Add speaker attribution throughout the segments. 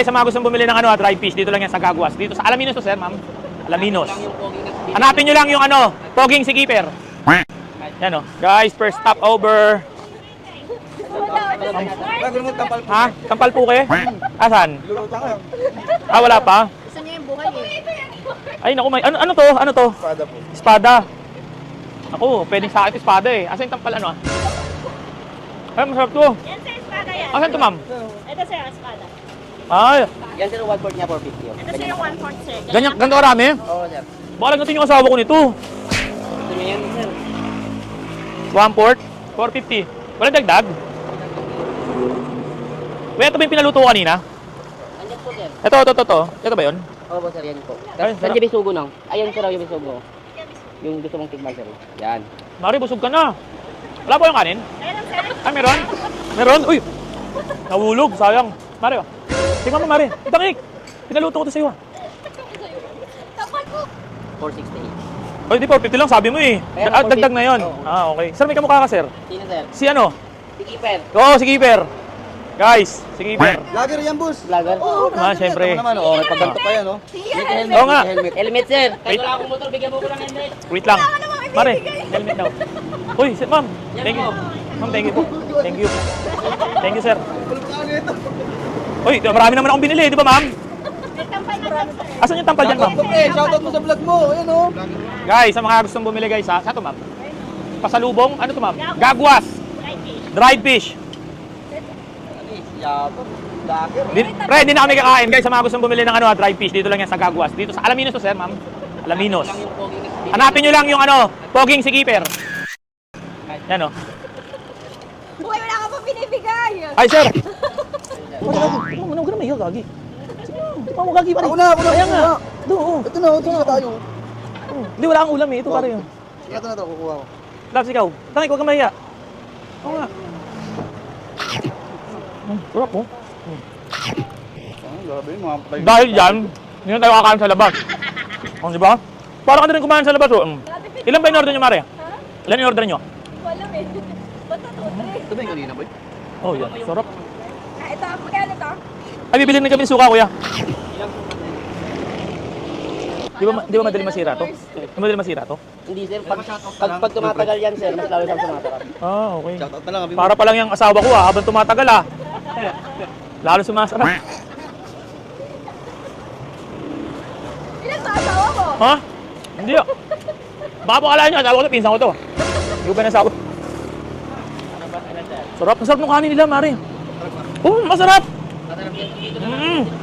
Speaker 1: Sa mga gustong bumili ng dried fish, dito lang yan sa Gaguas. Dito sa Alaminos to, sir, ma'am. Alaminos. Hanapin nyo lang yung poging si Keeper. Yan o. Guys, first stop over. Ha? Kampal po kayo? Asan? Wala pa?
Speaker 2: Saan niya yung buhay eh?
Speaker 1: Ay, naku, may... Ano to? Ano to?
Speaker 3: Espada po.
Speaker 1: Espada. Ako, pwedeng sa akin espada eh. Asan yung tampal Ay, masarap to.
Speaker 2: Yan sa espada yan.
Speaker 1: Asan to, ma'am?
Speaker 2: Ito sir, espada.
Speaker 1: Ay,
Speaker 3: Yan sir, 1/4 niya 450.
Speaker 2: Ito sir yung 1/4 sir.
Speaker 1: ganito karami?
Speaker 3: Oo, sir.
Speaker 1: Baka lang natin yung asawa ko nito.
Speaker 3: Ito niya yan, sir.
Speaker 1: 1/4? 450. Walang dagdag? Wait, ito ba yung pinaluto ko kanina?
Speaker 3: Andyan po, sir.
Speaker 1: Ito. Ito ba yun?
Speaker 3: Oo po, sir. Yan po.
Speaker 1: Ay,
Speaker 3: Saan
Speaker 1: sarap.
Speaker 3: yung bisugo nang? Ayun, sir. Yung bisugo. Yung gusto mong tigman, sir. Yan.
Speaker 1: Mari, busog ka na. Wala po yung kanin?
Speaker 2: Ayun ang sir.
Speaker 1: Ay, meron? Meron? Uy! Nahulog, sayang. Mari, oh. Tingnan mo, Mari. Itangik! Pinaluto ko ito sa'yo, ah.
Speaker 2: Kapal po.
Speaker 3: 468.
Speaker 1: Oy, di 450 lang, sabi mo eh.
Speaker 3: Kaya,
Speaker 1: Dagdag na yun.
Speaker 3: Oo.
Speaker 1: Okay. Sir, may kamukha ka, sir.
Speaker 3: Sino, sir?
Speaker 1: Si ano?
Speaker 3: Si Keeper.
Speaker 1: Oo, si Keeper. Guys, si Keeper.
Speaker 4: Lager yan, boss.
Speaker 3: Vlogger.
Speaker 1: Siyempre.
Speaker 4: Naman, oh, may pagganto pa yan, oh.
Speaker 1: Oo nga.
Speaker 3: Helmet, sir.
Speaker 1: Wait.
Speaker 3: Kahit wala akong motor, bigyan mo ko ng helmet.
Speaker 1: Wait lang. Mare, helmet daw. Uy, ma'am. Thank you. Ma'am, thank you po. Thank you. Thank you, sir. Uy, marami naman akong binili, di ba, ma'am? Asan yung tampal dyan, ma'am?
Speaker 4: Shoutout mo sa vlog mo. Ayan, oh.
Speaker 1: Guys, sa mga gustong bumili, guys, ha? Sa ito, ma'am? Pasalubong? Ano to, ma'am? Gaguas. Dried fish.
Speaker 4: Yabang. Lager.
Speaker 1: Pre, hindi na kami kakain, guys. Sa mga gustong bumili ng dried fish, dito lang yan sa Gaguas. Dito sa Alaminos to, sir, ma'am. Alaminos. Hanapin nyo lang yung poging si Keeper. Yan, oh.
Speaker 2: Buhay, wala ka pa binibigay.
Speaker 1: Ay, sir! Huwag ka na mahiyo, gagi. Sige na, di pa mo gagi pa rin.
Speaker 4: Ako na.
Speaker 1: Kaya nga. Doon,
Speaker 4: Ito na tayo.
Speaker 1: Hindi, wala kang ulam eh. Ito pare yun.
Speaker 4: Ito na to, kukuha ko.
Speaker 1: Labs, ikaw. Tangik, huwag ka mahiya. Oo nga. Sarap mo.
Speaker 4: Ay, grabe, mga patay.
Speaker 1: Dahil dyan, hindi na tayo kakain sa labas. Di ba? Para ka na rin kumain sa labas. Oh. Ilan ba in-order nyo, Mare? Ilan in-order nyo?
Speaker 2: Wala eh. Basta to,
Speaker 4: Ito ba yung kanina, boy?
Speaker 1: Oh, yan. Sarap.
Speaker 2: Ito, magkano to?
Speaker 1: Ay, bibilin na kami ng suka, kuya. Di ba madali masira to? Di ba madali masira to?
Speaker 3: Hindi, sir. Pag tumatagal yan, sir, mas lalo siyang tumatagal.
Speaker 1: Ah, okay.
Speaker 4: Shoutout na lang. Abi.
Speaker 1: Para pa lang yung asawa ko habang tumatagal Lalo sumasarap.
Speaker 2: Ilan sa asawa ko?
Speaker 1: Ha? Hindi ah. Baka po kalahin nyo, asawa ko to, pinsan ko to. Hindi ko ba nasawa? Sarap, masarap nung kanin nila, Mare. Oh, masarap!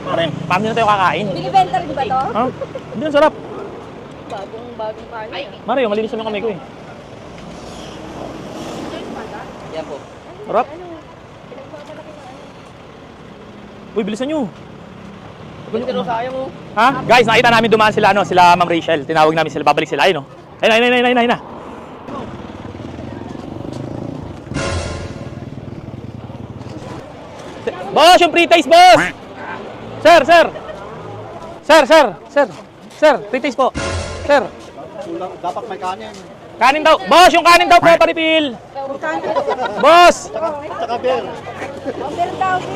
Speaker 1: Mare, paano na tayo kakain?
Speaker 2: Binibenta rin ba to?
Speaker 1: Ha? Hindi, ang sarap.
Speaker 2: Bagong kanin.
Speaker 1: Mare, malinis naman kamay ko eh.
Speaker 3: Yan po.
Speaker 1: Sarap. Uy, bilisan nyo.
Speaker 3: Pero sayang mo.
Speaker 1: Ha? Guys, nakita namin dumaan sila, sila Ma'am Rachel. Tinawag namin sila, babalik sila, ayun, no? Ayun na. Boss, yung pre-taste, boss! Sir! Pre-taste po. Sir,
Speaker 4: Dapat may kanin.
Speaker 1: kanin daw. Boss, yung kanin daw po, pa-refill. Boss!
Speaker 4: Tsaka beer.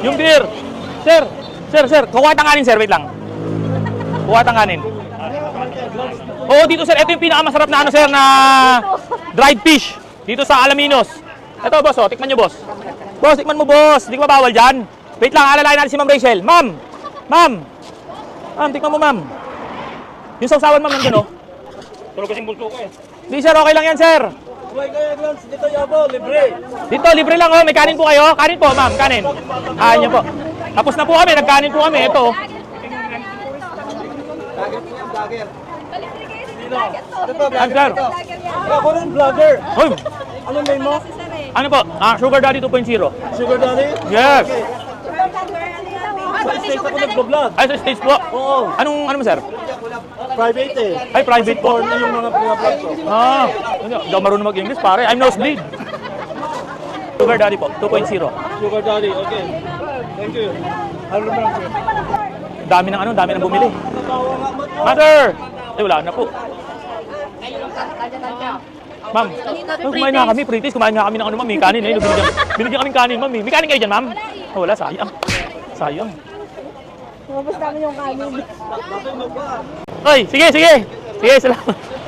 Speaker 1: Yung beer. Sir. Kukuha tang kanin, sir. Wait lang. Kukuha tang kanin. Oo, dito, sir. Ito yung pinakamasarap na sir, na dried fish. Dito sa Alaminos. Ito, boss, oh. Tikman nyo, boss. Boss, tikman mo, boss. Hindi ko ba bawal dyan? Wait lang, alalain natin si Ma'am Rachel. Ma'am, tikman mo, ma'am. Yung sausawan, ma'am, nandun, oh. Tulog kasing bulto ko, eh. Hindi, sir. Okay lang yan, sir.
Speaker 4: Dito yabo, libre.
Speaker 1: Dito, libre lang, oh. May kanin po kayo? Kanin po, ma'am. Kanin. Ayan po. Tapos na po kami. Nagkanin po kami. Ito.
Speaker 4: Lager.
Speaker 2: Ito
Speaker 4: po,
Speaker 1: Ano, sir?
Speaker 4: Ako rin, vlogger.
Speaker 1: Hoy,
Speaker 4: Anong name mo?
Speaker 1: ano po? Sugar Daddy 2.0.
Speaker 4: Sugar Daddy?
Speaker 1: Yes.
Speaker 4: Sa stage ako nag-vlog.
Speaker 1: Ay, sa stage po.
Speaker 4: Oo.
Speaker 1: Ano mo, sir?
Speaker 4: Private eh.
Speaker 1: Ay, private po.
Speaker 4: Porn na yung mga vlog ko.
Speaker 1: Hindi ako marunong mag-English, pare. I'm nosebleed. Sugar Daddy po, 2.0.
Speaker 4: Sugar Daddy, okay. Thank you. Ano naman?
Speaker 1: Dami ng bumili. Mother! Ay, wala na po. Ma'am, kumain nga kami, pretties. Kumain nga kami ng ma'am. May kanin eh. Binigyan kami kanin, ma'am. May kanin kayo dyan, ma'am? Oh, wala, sayang.
Speaker 2: Tapos namin yung kanin.
Speaker 1: Oy, sige, sige. Sige, salamat.